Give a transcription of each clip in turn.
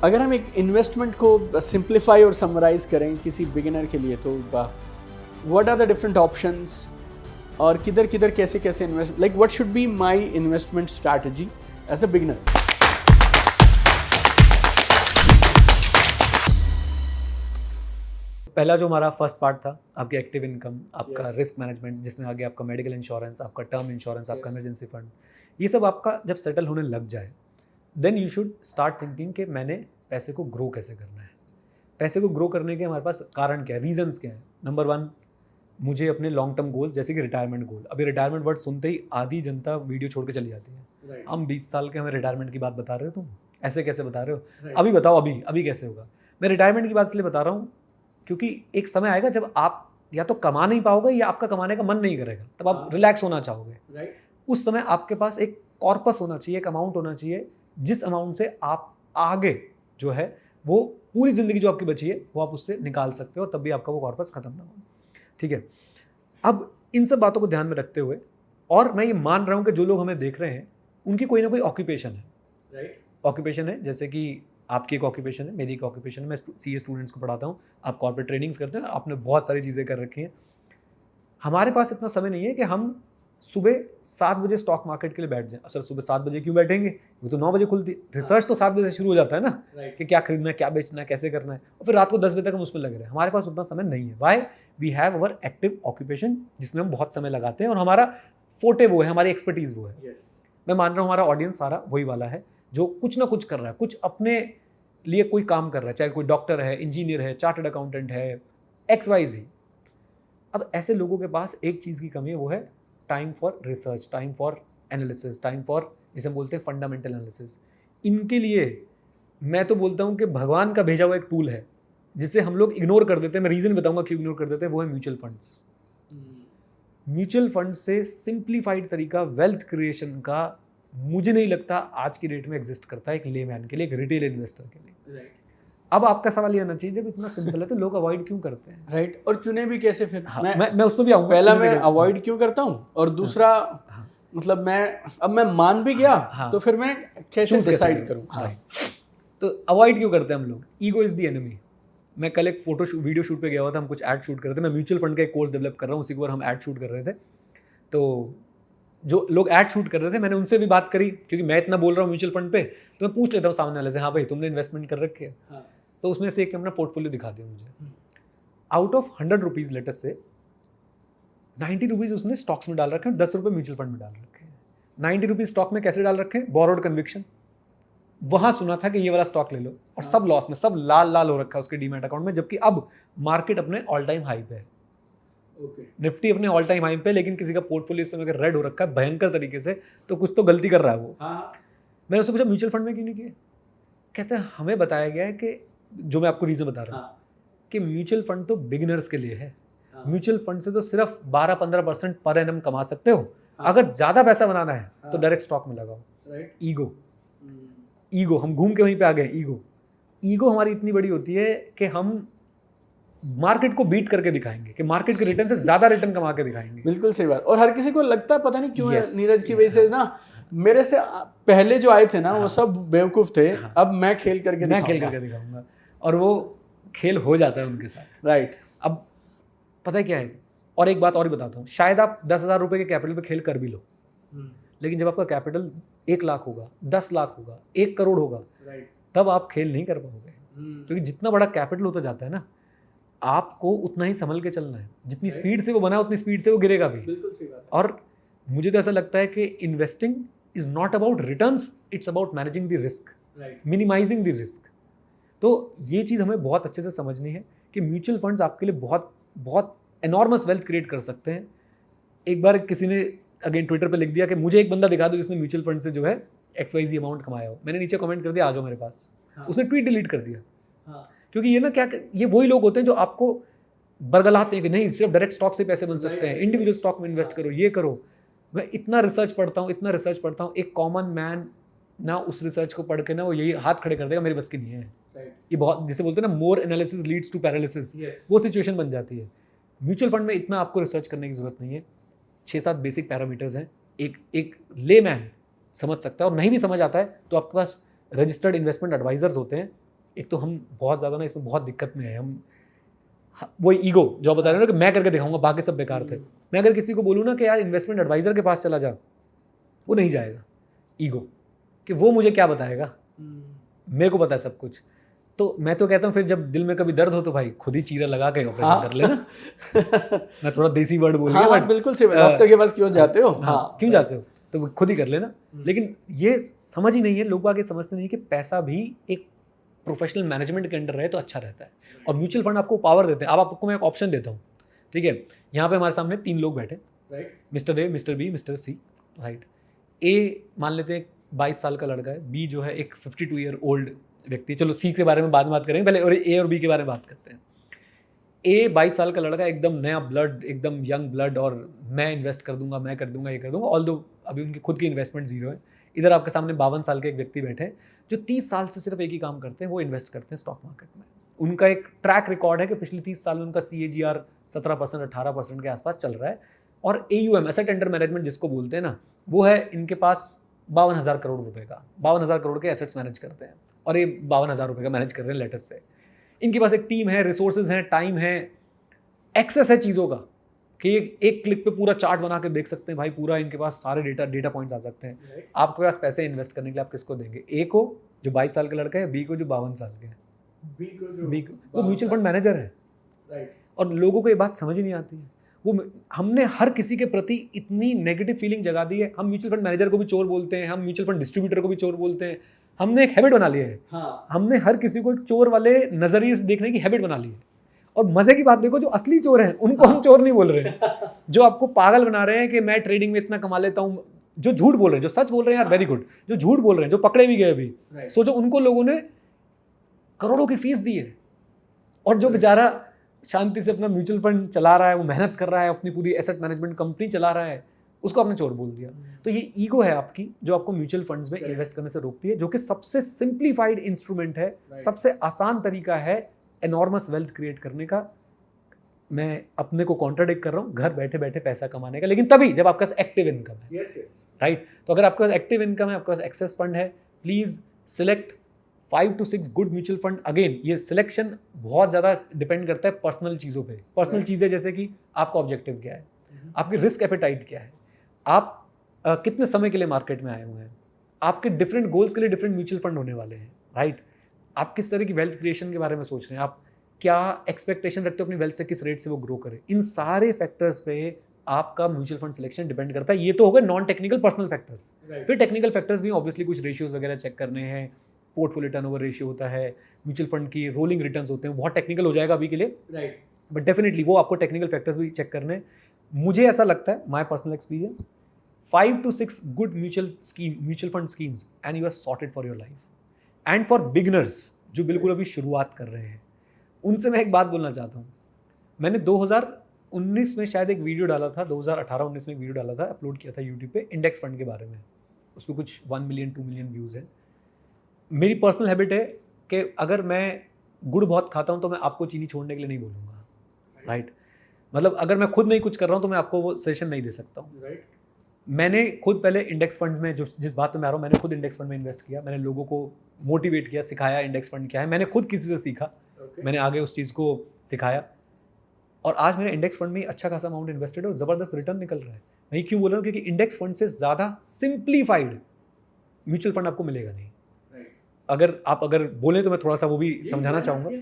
अगर हम एक इन्वेस्टमेंट को सिंप्लीफाई और समराइज करें किसी बिगिनर के लिए, तो what are the different options और किधर किधर कैसे कैसे invest, like what should be my investment strategy as a beginner? पहला जो हमारा फर्स्ट पार्ट था, आपकी एक्टिव इनकम, आपका रिस्क मैनेजमेंट, जिसमें आगे आपका मेडिकल इंश्योरेंस, आपका टर्म इंश्योरेंस, आपका इमरजेंसी फंड, ये सब आपका जब सेटल होने लग जाए, then you should start thinking कि मैंने पैसे को ग्रो कैसे करना है। पैसे को ग्रो करने के हमारे पास कारण क्या है, रीजंस क्या है। नंबर 1, मुझे अपने लॉन्ग टर्म गोल, जैसे कि रिटायरमेंट गोल। अभी रिटायरमेंट वर्ड सुनते ही आधी जनता वीडियो छोड़ के चली जाती है। हम 20 साल के, हमें रिटायरमेंट की बात बता रहे हो, तुम ऐसे कैसे बता रहे हो? अभी बताओ, अभी कैसे होगा? मैं रिटायरमेंट की बात इसलिए बता रहा हूँ क्योंकि एक समय आएगा जब आप या तो कमा नहीं पाओगे या आपका कमाने का मन नहीं करेगा, तब आप रिलैक्स होना चाहोगे। उस समय आपके पास एक कॉर्पस होना चाहिए, एक अमाउंट होना चाहिए, जिस अमाउंट से आप आगे जो है वो पूरी ज़िंदगी जो आपकी बची है वो आप उससे निकाल सकते हो, तब भी आपका वो कॉर्पस खत्म ना हो। ठीक है, अब इन सब बातों को ध्यान में रखते हुए, और मैं ये मान रहा हूँ कि जो लोग हमें देख रहे हैं उनकी कोई ना कोई ऑक्यूपेशन है, राइट? ऑक्यूपेशन है, जैसे कि आपकी एक ऑक्यूपेशन है, मेरी एक ऑक्यूपेशन है, मैं सीए स्टूडेंट्स को पढ़ाता हूँ, आप कॉर्पोरेट ट्रेनिंग्स करते हैं, आपने बहुत सारी चीज़ें कर रखी हैं। हमारे पास इतना समय नहीं है कि हम सुबह 7 बजे स्टॉक मार्केट के लिए बैठ जाएं। सर सुबह 7 बजे क्यों बैठेंगे, वो तो 9 बजे खुलती है। रिसर्च तो 7 बजे से शुरू हो जाता है ना, कि क्या खरीदना है, क्या बेचना है, कैसे करना है, और फिर रात को 10 बजे तक हम उसमें लगे रहे। हमारे पास उतना समय नहीं है। Why? We have our active occupation, जिसमें हम बहुत समय लगाते हैं, और हमारा फोटे वो है, हमारी एक्सपर्टीज़ वो है। मैं मान रहा हूँ हमारा ऑडियंस सारा वही वाला है, जो कुछ ना कुछ कर रहा है, कुछ अपने लिए कोई काम कर रहा है, चाहे कोई डॉक्टर है, इंजीनियर है, चार्टर्ड अकाउंटेंट है, XYZ। अब ऐसे लोगों के पास एक चीज़ की कमी है, वो है time for research, time for analysis, time for, जिसे हम बोलते हैं फंडामेंटल एनालिसिस। इनके लिए मैं तो बोलता हूँ कि भगवान का भेजा हुआ एक टूल है जिसे हम लोग इग्नोर कर देते हैं। मैं रीज़न बताऊंगा क्यों इग्नोर कर देते हैं। वो है म्यूचुअल फंड्स। म्यूचुअल फंड से सिंप्लीफाइड तरीका वेल्थ क्रिएशन का मुझे नहीं लगता आज की डेट में एग्जिस्ट करता है, एक लेमैन के लिए, एक रिटेल इन्वेस्टर के लिए। राइट। अब आपका सवाल ये आना चाहिए, जब इतना सिंपल है तो लोग अवॉइड क्यों करते हैं? राइट, और चुने भी कैसे फिर? हाँ, मैं उसमें भी आऊँगा। पहला मैं अवॉइड क्यों करता हूँ, और दूसरा मतलब मैं मान भी गया, तो फिर मैं कैसे डिसाइड करूँ? तो अवॉइड क्यों करते हैं हम लोग? Ego is the enemy. मैं कल एक वीडियो शूट पे गया हुआ था, हम कुछ ऐड शूट कर रहे थे। मैं म्यूचुअल फंड का एक कोर्स डेवलप कर रहा हूँ, उसी के ऊपर हम ऐड शूट कर रहे थे। तो जो लोग ऐड शूट कर रहे थे, मैंने उनसे भी बात करी, क्योंकि मैं इतना बोल रहा हूँ म्यूचुअल फंड पे, तो मैं पूछ लेता हूँ सामने वाले से, हाँ भाई तुमने इन्वेस्टमेंट कर रखी है? तो उसमें से एक अपना पोर्टफोलियो दिखा दिया मुझे। आउट ऑफ 100 रुपीज़ लेटेस्ट से 90 रुपीज़ उसने स्टॉक्स में डाल रखे हैं, 10 रुपये म्यूचुअल फंड में डाल रखे हैं। 90 रुपीज़ स्टॉक में कैसे डाल रखे हैं? Borrowed conviction. वहाँ सुना था कि ये वाला स्टॉक ले लो, और सब लॉस में, सब लाल लाल हो रखा है उसके डीमैट अकाउंट में, जबकि अब मार्केट अपने ऑल टाइम हाई पे है। निफ्टी अपने ऑल टाइम हाई पे, लेकिन किसी का पोर्टफोलियो इस समय रेड हो रखा है भयंकर तरीके से, तो कुछ तो गलती कर रहा है वो। मैंने उससे पूछा म्यूचुअल फंड में क्यों नहीं किया? कहते हैं हमें बताया गया है कि, जो मैं आपको रीज़न बता रहा हूँ, कि म्यूचुअल फंड तो बिगिनर्स के लिए है। म्यूचुअल फंड से तो सिर्फ 12-15% पर एनम कमा सकते हो। अगर ज़्यादा पैसा बनाना है तो डायरेक्ट स्टॉक में लगाओ। ईगो, हम घूम के वहीं पे आ गए। ईगो हमारी इतनी बड़ी होती है कि हम मार्केट को बीट करके दिखाएंगे, कि मार्केट के रिटर्न से ज़्यादा रिटर्न कमा के दिखाएंगे। बिल्कुल सही बात। और हर किसी को लगता है, पता नहीं क्यों है, नीरज की वजह से ना, मेरे से पहले जो आए थे ना, वो सब बेवकूफ़ थे। अब मैं खेल करके दिखाऊंगा, और वो खेल हो जाता है उनके साथ। राइट। अब पता है क्या है, और एक बात और भी बताता हूँ, शायद आप 10,000 रुपये के कैपिटल पे खेल कर भी लो, लेकिन जब आपका कैपिटल 1 लाख होगा, 10 लाख होगा, 1 करोड़ होगा, तब आप खेल नहीं कर पाओगे। क्योंकि जितना बड़ा कैपिटल होता जाता है ना, आपको उतना ही संभल के चलना है। जितनी स्पीड से वो बना, उतनी स्पीड से वो गिरेगा भी। बिल्कुल सही बात। और मुझे तो ऐसा लगता है कि investing is not about returns, it's about managing the risk, minimising the risk. तो ये चीज़ हमें बहुत अच्छे से समझनी है कि म्यूचुअल फंड्स आपके लिए बहुत बहुत एनॉर्मस वेल्थ क्रिएट कर सकते हैं। एक बार किसी ने अगेन ट्विटर पे लिख दिया कि मुझे एक बंदा दिखा दो जिसने म्यूचुअल फंड से जो है XYZ अमाउंट कमाया हो। मैंने नीचे कमेंट कर दिया, आ जाओ मेरे पास। उसने ट्वीट डिलीट कर दिया। क्योंकि ये ना क्या, ये वही लोग होते हैं जो आपको बरगलाते हैं कि नहीं सिर्फ डायरेक्ट स्टॉक से पैसे बन सकते हैं, इंडिविजुअल स्टॉक में इन्वेस्ट करो, ये करो। मैं इतना रिसर्च पढ़ता हूँ, एक कॉमन मैन ना उस रिसर्च को पढ़ के ना वो यही हाथ खड़े कर देगा, मेरी बस की नहीं है। ये बहुत, जिसे बोलते हैं ना, मोर एनालिसिस लीड्स टू पैरालिसिस, वो सिचुएशन बन जाती है। म्यूचुअल फंड में इतना आपको रिसर्च करने की जरूरत नहीं है। 6-7 बेसिक पैरामीटर्स हैं, एक लेमैन समझ सकता है, और नहीं भी समझ आता है तो आपके पास रजिस्टर्ड इन्वेस्टमेंट एडवाइजर्स होते हैं एक तो हम बहुत ज़्यादा ना इसमें बहुत दिक्कत में है, हम वो ईगो जो आप बता रहे हो ना कि मैं करके दिखाऊंगा बाकी सब बेकार थे। मैं अगर किसी को बोलूँ ना कि यार इन्वेस्टमेंट एडवाइज़र के पास चला जा, वो नहीं जाएगा, ईगो कि वो मुझे क्या बताएगा, मेरे को पता है सब कुछ। तो मैं तो कहता हूँ फिर जब दिल में कभी दर्द हो तो भाई खुद ही चीरा लगा के ऑपरेशन कर लेना। मैं थोड़ा देसी वर्ड बोल रहा हूँ, बिल्कुल सही। डॉक्टर के पास क्यों जाते हो? हाँ, क्यों जाते हो, तो वो खुद ही कर लेना। लेकिन ये समझ ही नहीं है, लोग आगे समझते नहीं कि पैसा भी एक प्रोफेशनल मैनेजमेंट के अंडर रहे तो अच्छा रहता है। और म्यूचुअल फंड आपको पावर देते हैं। अब आपको मैं एक ऑप्शन देता हूँ, ठीक है, यहाँ पे हमारे सामने 3 लोग बैठे, right, mister A, mister B, mister C, right. A मान लेते हैं 22 साल का लड़का है, बी जो है एक 52 ईयर ओल्ड व्यक्ति, चलो सी के बारे में बाद में बात करेंगे, पहले और ए और बी के बारे में बात करते हैं। ए 22 साल का लड़का, एकदम नया ब्लड, एकदम यंग ब्लड, और मैं इन्वेस्ट कर दूंगा, मैं कर दूंगा, ये कर दूंगा, ऑल दो अभी उनकी खुद की इन्वेस्टमेंट जीरो है। इधर आपके सामने 52 साल के एक व्यक्ति बैठे जो 30 साल से सिर्फ एक ही काम करते हैं, वो इन्वेस्ट करते हैं स्टॉक मार्केट में। उनका एक ट्रैक रिकॉर्ड है कि पिछले 30 साल में उनका CAGR 17%, 18% के आसपास चल रहा है। और AUM, एसेट अंडर मैनेजमेंट जिसको बोलते हैं ना, वो है इनके पास 52,000 करोड़ रुपए का, 52,000 करोड़ के एसेट्स मैनेज करते हैं, और ये 52,000 रुपये का मैनेज कर रहे हैं लेटेस्ट से। इनके पास एक टीम है, रिसोर्सेज हैं, टाइम है, एक्सेस है चीज़ों का कि एक क्लिक पे पूरा चार्ट बना के देख सकते हैं भाई, पूरा इनके पास सारे डेटा पॉइंट्स आ सकते हैं। आपके पास पैसे इन्वेस्ट करने के लिए आप किसको देंगे? ए को जो 22 साल का लड़का है, बी को जो 52 साल के है, बी को वो म्यूचुअल फंड मैनेजर है, राइट। और लोगों को ये बात समझ ही नहीं आती है। वो हमने हर किसी के प्रति इतनी नेगेटिव फीलिंग जगा दी है। हम म्यूचुअल फंड मैनेजर को भी चोर बोलते हैं, हम म्यूचुअल फंड डिस्ट्रीब्यूटर को भी चोर बोलते हैं। हमने एक हैबिट बना ली है। हाँ। हमने हर किसी को एक चोर वाले नजरिए से देखने की हैबिट बना ली है। और मजे की बात देखो, जो असली चोर हैं उनको हम चोर नहीं बोल रहे हैं। जो आपको पागल बना रहे हैं कि मैं ट्रेडिंग में इतना कमा लेता हूँ, जो झूठ बोल रहे हैं, जो सच बोल रहे हैं यार वेरी गुड, जो झूठ बोल रहे हैं, जो पकड़े भी गए अभी, सोचो उनको लोगों ने करोड़ों की फीस दी है, और जो बेचारा शांति से अपना म्यूचुअल फंड चला रहा है, वो मेहनत कर रहा है, अपनी पूरी एसेट मैनेजमेंट कंपनी चला रहा है, उसको आपने चोर बोल दिया। तो ये ईगो है आपकी जो आपको म्यूचुअल फंड्स में इन्वेस्ट करने से रोकती है, जो कि सबसे सिंप्लीफाइड इंस्ट्रूमेंट है, सबसे आसान तरीका है एनॉर्मस वेल्थ क्रिएट करने का। मैं अपने को कॉन्ट्राडिक्ट कर रहा हूँ, घर बैठे बैठे पैसा कमाने का, लेकिन तभी जब आपके पास एक्टिव इनकम है, राइट। तो अगर आपके पास एक्टिव इनकम है, आपके पास एक्सेस फंड है, please select 5 to 6 good mutual fund. Again ये सिलेक्शन बहुत ज़्यादा डिपेंड करता है पर्सनल चीज़ों पे। पर्सनल चीज़ें जैसे कि आपका ऑब्जेक्टिव क्या है, आपकी रिस्क एपेटाइट क्या है, आप कितने समय के लिए मार्केट में आए हुए हैं, आपके डिफरेंट गोल्स के लिए डिफरेंट म्यूचुअल फंड होने वाले हैं, राइट। आप किस तरह की वेल्थ क्रिएशन के बारे में सोच रहे हैं, आप क्या एक्सपेक्टेशन रखते हो अपनी वेल्थ से, किस रेट से वो ग्रो करे। इन सारे फैक्टर्स पे आपका म्यूचुअल फंड सिलेक्शन डिपेंड करता है। ये तो हो गए नॉन टेक्निकल पर्सनल फैक्टर्स। फिर टेक्निकल फैक्टर्स भी ऑब्वियसली कुछ रेशियोज वगैरह चेक करने हैं, पोर्टफोलियो टर्नओवर रेशियो होता है, म्यूचुअल फंड की रोलिंग रिटर्न्स होते हैं, बहुत टेक्निकल हो जाएगा अभी के लिए, राइट। बट डेफिनेटली वो आपको टेक्निकल फैक्टर्स भी चेक करने। मुझे ऐसा लगता है, my personal experience, 5 to 6 good mutual fund schemes and you are sorted for your life. And for beginners जो बिल्कुल अभी शुरुआत कर रहे हैं, उनसे मैं एक बात बोलना चाहता हूँ। मैंने 2019 में शायद एक वीडियो डाला था, 2018-19 में एक वीडियो डाला था, अपलोड किया था यूट्यूब पे, इंडेक्स फंड के बारे में। उसमें कुछ 1 मिलियन 2 मिलियन व्यूज़ है। मेरी पर्सनल हैबिट है कि अगर मैं गुड़ बहुत खाता हूँ तो मैं आपको चीनी छोड़ने के लिए नहीं बोलूँगा, राइट। मतलब अगर मैं खुद नहीं कुछ कर रहा हूँ तो मैं आपको वो सजेशन नहीं दे सकता हूँ, राइट। मैंने खुद पहले इंडेक्स फंड में, जो जिस बात पे मैं आ रहा हूँ, मैंने खुद इंडेक्स फंड में इन्वेस्ट किया, मैंने लोगों को मोटिवेट किया, सिखाया इंडेक्स फंड क्या है, मैंने खुद किसी से सीखा, मैंने आगे उस चीज़ को सिखाया, और आज मेरे इंडेक्स फंड में अच्छा खासा अमाउंट इन्वेस्टेड है और ज़बरदस्त रिटर्न निकल रहा है। मैं क्यों बोल रहा हूँ, क्योंकि इंडेक्स फंड से ज़्यादा सिंप्लीफाइड म्यूचुअल फंड आपको मिलेगा नहीं। अगर बोले तो मैं थोड़ा सा वो भी समझाना चाहूँगा।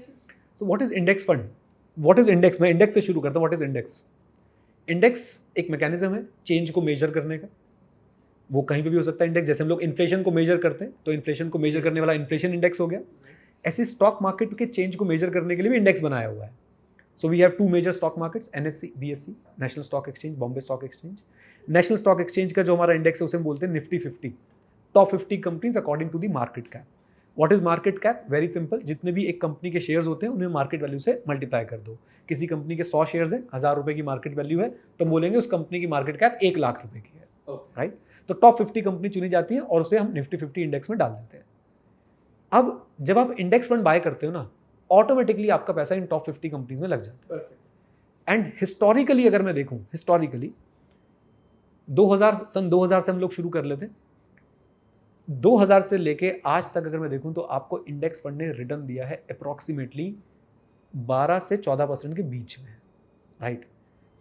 So what is index fund, what is index? मैं इंडेक्स से शुरू करता हूँ। What is index? इंडेक्स एक मैकेनिज्म है चेंज को मेजर करने का। वो कहीं पे भी हो सकता है इंडेक्स। जैसे हम लोग इन्फ्लेशन को मेजर करते हैं तो इन्फ्लेशन को मेजर करने वाला इन्फ्लेशन इंडेक्स हो गया। ऐसे स्टॉक मार्केट के चेंज को मेजर करने के लिए भी इंडेक्स बनाया हुआ है। So we have 2 major stock markets, NSE, BSE, National Stock Exchange, Bombay Stock Exchange. National Stock Exchange का जो हमारा इंडेक्स है उसे हम बोलते हैं Nifty 50, top 50 companies according to the market cap. What is market cap? Very simple, जितने भी एक कंपनी के शेयर्स होते हैं उन्हें मार्केट वैल्यू से मल्टीप्लाई कर दो। किसी कंपनी के 100 शेयर्स हैं, 1000 रुपये की मार्केट वैल्यू है, तो बोलेंगे उस कंपनी की मार्केट कैप 1 लाख रुपए की है, राइट। तो टॉप 50 कंपनी चुनी जाती है और उसे हम निफ्टी 50 इंडेक्स में डाल देते हैं। अब जब आप इंडेक्स फंड बाय करते हो ना, ऑटोमेटिकली आपका पैसा इन टॉप 50 कंपनीज में लग जाता है। एंड हिस्टोरिकली अगर मैं देखूं, हिस्टोरिकली सन 2000 से हम लोग शुरू कर लेते हैं। 2000 से लेके आज तक अगर मैं देखूं तो आपको इंडेक्स फंड ने रिटर्न दिया है अप्रॉक्सीमेटली 12 से 14% के बीच में, राइट।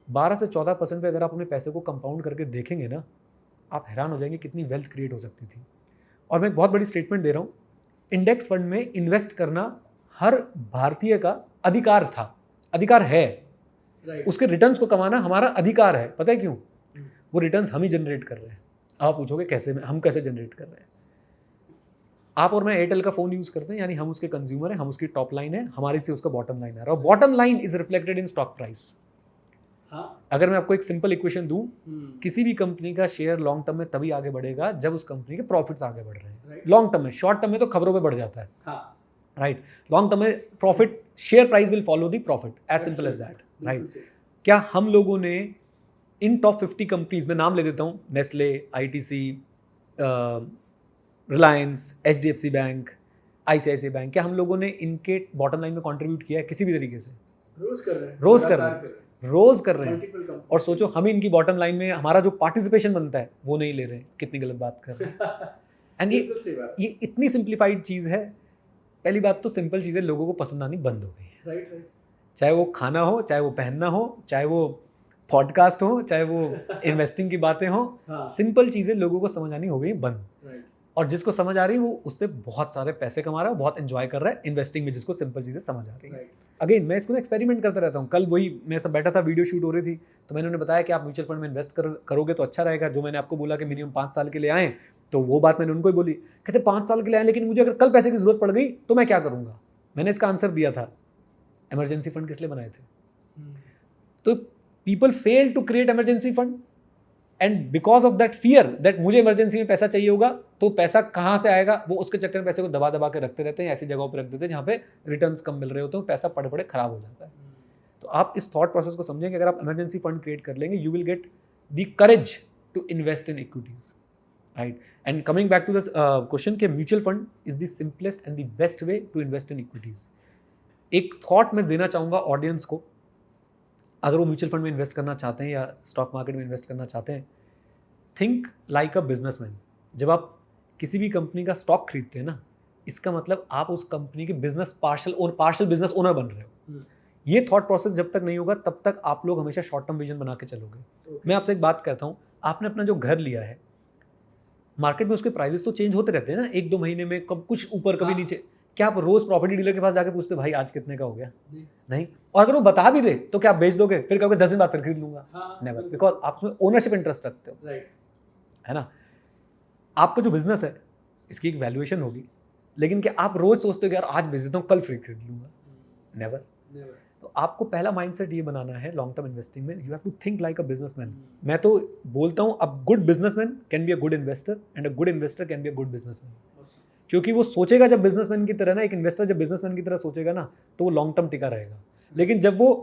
12 से 14% पे अगर आप अपने पैसे को कंपाउंड करके देखेंगे ना, आप हैरान हो जाएंगे कितनी वेल्थ क्रिएट हो सकती थी। और मैं एक बहुत बड़ी स्टेटमेंट दे रहा हूँ, इंडेक्स फंड में इन्वेस्ट करना हर भारतीय का अधिकार था, अधिकार है। उसके रिटर्न्स को कमाना हमारा अधिकार है। पता है क्यों? वो रिटर्न्स हम ही जनरेट कर रहे हैं। आप पूछोगे कैसे, हम कैसे जनरेट कर रहे हैं? आप और मैं एयरटेल का फोन यूज करते हैं, यानी हम उसके कंज्यूमर हैं, हम उसकी टॉप लाइन है, हमारी से उसका बॉटम लाइन है, और bottom line is reflected in stock price. अगर मैं आपको एक सिंपल इक्वेशन दूं, किसी भी कंपनी का शेयर लॉन्ग टर्म में तभी आगे बढ़ेगा जब उस कंपनी के प्रॉफिट्स आगे बढ़ रहे हैं। लॉन्ग टर्म में, शॉर्ट टर्म में तो खबरों पे बढ़ जाता है, राइट। लॉन्ग टर्म में profit, share price will follow the profit, as simple as that, right. क्या हम लोगों ने इन टॉप 50 कंपनीज में नाम ले देता हूँ, Nestle, ITC, Reliance, HDFC bank, ICICI bank, क्या हम लोगों ने इनके बॉटम लाइन में कंट्रीब्यूट किया है किसी भी तरीके से? रोज कर रहे हैं। और सोचो हम ही इनकी बॉटम लाइन में हमारा जो पार्टिसिपेशन बनता है वो नहीं ले रहे हैं। कितनी गलत बात कर रहे हैं। एंड ये इतनी सिंप्लीफाइड चीज़ है। पहली बात तो सिंपल चीज़ें लोगों को पसंद आनी बंद हो गई है, राइट। चाहे वो खाना हो, चाहे वो पहनना हो, चाहे वो पॉडकास्ट हो, चाहे वो इन्वेस्टिंग की बातें हो, सिंपल चीज़ें लोगों को समझ आनी हो गई बंद। और जिसको समझ आ रही है वो उससे बहुत सारे पैसे कमा रहा है, बहुत एंजॉय कर रहा है इन्वेस्टिंग में, जिसको सिंपल चीज़ें समझ आ रही है। अगेन मैं इसको एक्सपेरिमेंट करता रहता हूँ। कल वही मैं सब बैठा था, वीडियो शूट हो रही थी, तो मैंने उन्हें बताया कि आप म्यूचुअल फंड में इन्वेस्ट करोगे तो अच्छा रहेगा। जो मैंने आपको बोला कि मिनिमम 5 साल के लिए आएँ, तो वो बात मैंने उनको ही बोली। कहते 5 साल के लिए आए, लेकिन मुझे अगर कल पैसे की जरूरत पड़ गई तो मैं क्या करूँगा? मैंने इसका आंसर दिया था, इमरजेंसी फंड किस लिए बनाए थे? तो people fail to create emergency fund, and because of that fear that मुझे इमरजेंसी में पैसा चाहिए होगा, तो पैसा कहाँ से आएगा, वो उसके चक्कर में पैसे को दबा दबा के रखते रहते हैं, ऐसी जगहों पर रख देते हैं जहाँ पे रिटर्न्स कम मिल रहे होते हैं, पैसा पड़े पड़े खराब हो जाता है। तो आप इस थॉट प्रोसेस को समझें कि अगर आप इमरजेंसी फंड क्रिएट कर लेंगे, you will get the courage to invest in equities, right. And coming back to the question कि mutual fund is the simplest and the best way to invest in equities. एक thought मैं देना चाहूँगा audience को, अगर वो mutual fund में invest करना चाहते हैं या स्टॉक मार्केट में इन्वेस्ट करना चाहते हैं, थिंक लाइक अ बिजनेसमैन। जब आप किसी भी कंपनी का स्टॉक खरीदते हैं ना, इसका मतलब आप उस कंपनी के बिजनेस पार्शियल बिजनेस ओनर बन रहे हो। ये थॉट प्रोसेस जब तक नहीं होगा तब तक आप लोग हमेशा शॉर्ट टर्म विजन बना के चलोगे। मैं आपसे एक बात कहता हूँ, आपने अपना जो घर लिया है, मार्केट में उसके प्राइसेस तो चेंज होते रहते हैं ना, 1-2 महीने में, कब कुछ ऊपर कभी नीचे। क्या आप रोज प्रॉपर्टी डीलर के पास जाके पूछते भाई आज कितने का हो गया? नहीं। और अगर वो बता भी दे तो क्या आप बेच दोगे? फिर कहोगे 10 दिन बाद फिर खरीद लूंगा? नेवर, बिकॉज आप उसमें ओनरशिप इंटरेस्ट रखते हो, राइट, है ना। आपका जो बिजनेस है इसकी एक वैल्यूएशन होगी, लेकिन क्या आप रोज सोचते हो कि यार आज बेच देता हूँ कल फिर खरीद लूंगा? नेवर। तो आपको पहला माइंडसेट ये बनाना है लॉन्ग टर्म इन्वेस्टिंग में, you have to think like a businessman. मैं तो बोलता हूँ अब good businessman can be a good investor and a good investor can be a good businessman. क्योंकि वो सोचेगा जब बिजनेसमैन की तरह ना, एक इन्वेस्टर जब बिजनेसमैन की तरह सोचेगा ना, तो वो लॉन्ग टर्म टिका रहेगा। लेकिन जब वो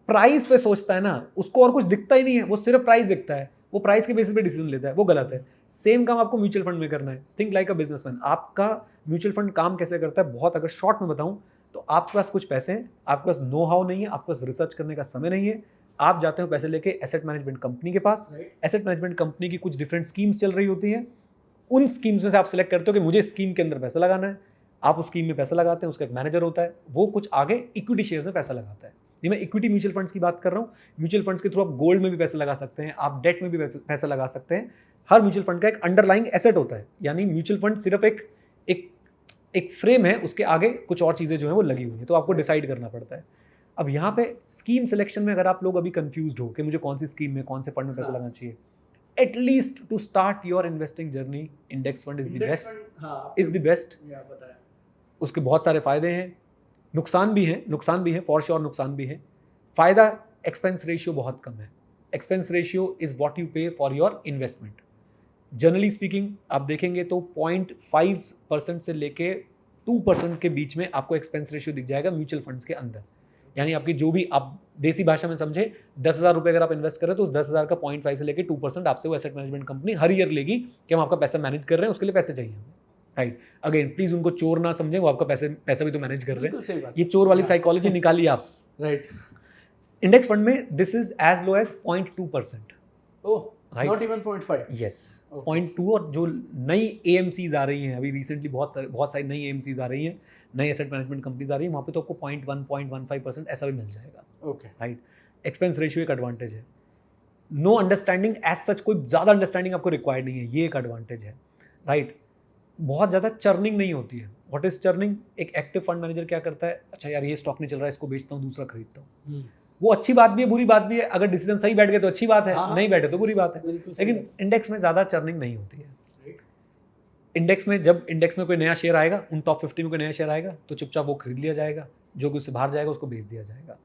प्राइस पे सोचता है ना, उसको और कुछ दिखता ही नहीं है, वो सिर्फ प्राइस दिखता है, वो प्राइस के बेसिस पे डिसीजन लेता है, वो गलत है। सेम काम आपको म्यूचुअल फंड में करना है। Think like a businessman. आपका म्यूचुअल फंड काम कैसे करता है, बहुत अगर शॉर्ट में बताऊं तो आपके पास कुछ पैसे हैं, आपके पास नो हाउ नहीं है, आपके पास रिसर्च करने का समय नहीं है, आप जाते हो पैसे लेके एसेट मैनेजमेंट कंपनी के पास। एसेट मैनेजमेंट कंपनी की कुछ डिफरेंट स्कीम्स चल रही होती हैं, उन स्कीम्स में से आप सिलेक्ट करते हो कि मुझे स्कीम के अंदर पैसा लगाना है। आप उस स्कीम में पैसा लगाते हैं, उसका एक मैनेजर होता है, वो कुछ आगे इक्विटी शेयर्स में पैसा लगाता है। ये मैं इक्विटी म्यूचुअल फंड्स की बात कर रहा हूँ। म्यूचुअल फंड्स के थ्रू आप गोल्ड में भी पैसा लगा सकते हैं, आप डेट में भी पैसा लगा सकते हैं। हर म्यूचुअल फंड का एक अंडरलाइंग एसेट होता है, यानी म्यूचुअल फंड सिर्फ एक फ्रेम है, उसके आगे कुछ और चीज़ें जो हैं वो लगी हुई हैं, तो आपको डिसाइड करना पड़ता है। अब यहाँ पे स्कीम सिलेक्शन में अगर आप लोग अभी कंफ्यूज्ड हो कि मुझे कौन सी स्कीम में, कौन से फंड में पैसा लगाना चाहिए, at least to start your investing journey, index fund is the best. उसके बहुत सारे फायदे हैं, नुकसान भी हैं, फॉर श्योर नुकसान भी है। फ़ायदा, एक्सपेंस रेशियो बहुत कम है। Expense ratio is what you pay for your investment. Generally speaking आप देखेंगे तो 0.5% से लेके 2% के बीच में आपको एक्सपेंस रेशियो दिख जाएगा म्यूचुअल फंड्स के अंदर। यानी आपकी जो भी, आप देसी भाषा में समझे, 10,000 रुपये अगर आप इन्वेस्ट करें तो 10,000 का 0.5 से लेके 2% आपसे वो एसेट मैनेजमेंट कंपनी हर ईयर लेगी कि हम आपका पैसा मैनेज कर रहे हैं, उसके लिए पैसे चाहिए हमें, राइट। अगेन प्लीज़ उनको चोर ना समझें, वो आपका पैसा भी तो मैनेज कर रहे हैं। ये चोर वाली साइकोलॉजी निकालिए आप, राइट। इंडेक्स फंड में this is as low as 0.2%। Oh, right, not even 0.5. Yes, Okay. 0.2। और जो नई AMCs आ रही हैं अभी रिसेंटली, बहुत सारी नई AMCs आ रही हैं, नई एसेट मैनेजमेंट कंपनीज आ रही हैं, वहाँ पे तो आपको 0.1 0.15% ऐसा भी मिल जाएगा, ओके. राइट। एक्सपेंस रेशियो एक एडवांटेज है। नो अंडरस्टैंडिंग एज सच, कोई ज़्यादा अंडरस्टैंडिंग आपको रिक्वायर्ड नहीं है, ये एक एडवांटेज है, राइट। बहुत ज़्यादा चर्निंग नहीं होती है। What is churning? एक एक्टिव फंड मैनेजर क्या करता है, अच्छा यार ये स्टॉक नहीं चल रहा है, इसको बेचता हूँ, दूसरा खरीदता हूँ। वो अच्छी बात भी है, बुरी बात भी है। अगर डिसीजन सही बैठ गए तो अच्छी बात है, हाँ, नहीं बैठे तो बुरी बात है। बिल्कुल सही लेकिन बात इंडेक्स में ज़्यादा चर्निंग नहीं होती है। Right. इंडेक्स में जब इंडेक्स में कोई नया शेयर आएगा, उन टॉप 50 में कोई नया शेयर आएगा तो चुपचाप वो खरीद लिया जाएगा, जो कि उससे बाहर जाएगा उसको बेच दिया जाएगा।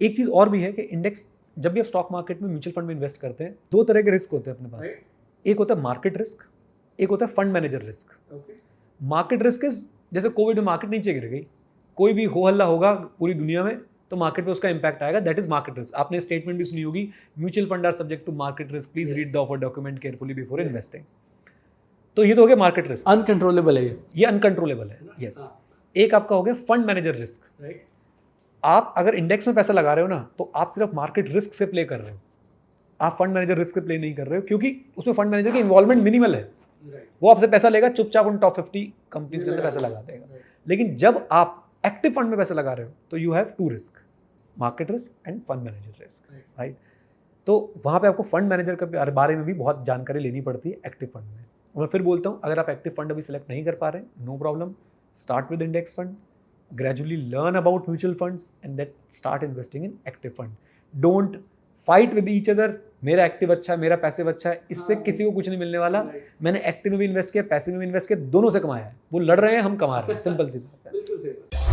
एक चीज़ और भी है कि इंडेक्स, जब भी आप स्टॉक मार्केट में म्यूचुअल फंड में इन्वेस्ट करते हैं, दो तरह के रिस्क होते हैं अपने पास। Right. एक होता है मार्केट रिस्क, एक होता है fund manager risk. Okay. Market risk is, जैसे कोविड में मार्केट नीचे गिर गई, कोई भी हो हल्ला होगा पूरी दुनिया में तो मार्केट पे उसका इंपैक्ट आएगा, दैट इज मार्केट रिस्क। आपने स्टेटमेंट भी सुनी होगी, mutual fund are subject to market risk, please read the offer document carefully before investing. तो ये तो हो गया मार्केट रिस्क, अनकंट्रोलेबल है ये अनकंट्रोलेबल है, यस। एक आपका हो गया फंड मैनेजर रिस्क। राइट. आप अगर इंडेक्स में पैसा लगा रहे हो ना, तो आप सिर्फ मार्केट रिस्क से प्ले कर रहे हो, आप फंड मैनेजर रिस्क से प्ले नहीं कर रहे हो, क्योंकि उसमें फंड मैनेजर की इन्वॉल्वमेंट मिनिमल है। वो आपसे पैसा लेगा, चुपचाप उन टॉप 50 कंपनीज के अंदर पैसा लगा देगा। लेकिन जब आप एक्टिव फंड में पैसा लगा रहे हो तो you have to risk, market risk and fund manager risk, right. तो वहाँ पे आपको फंड मैनेजर के बारे में भी बहुत जानकारी लेनी पड़ती है एक्टिव फंड में। और मैं फिर बोलता हूँ, अगर आप एक्टिव फंड अभी सेलेक्ट नहीं कर पा रहे, no problem, start with index fund, gradually learn about mutual funds and then start investing in active fund. Don't fight with each other, मेरा एक्टिव अच्छा है, मेरा पैसिव अच्छा है, इससे किसी को कुछ नहीं मिलने वाला। मैंने एक्टिव में भी इन्वेस्ट किया, पैसिव में भी इन्वेस्ट किया, दोनों से कमाया है। वो लड़ रहे हैं, हम कमा रहे हैं, सिंपल सी बात है। बिल्कुल सही बात।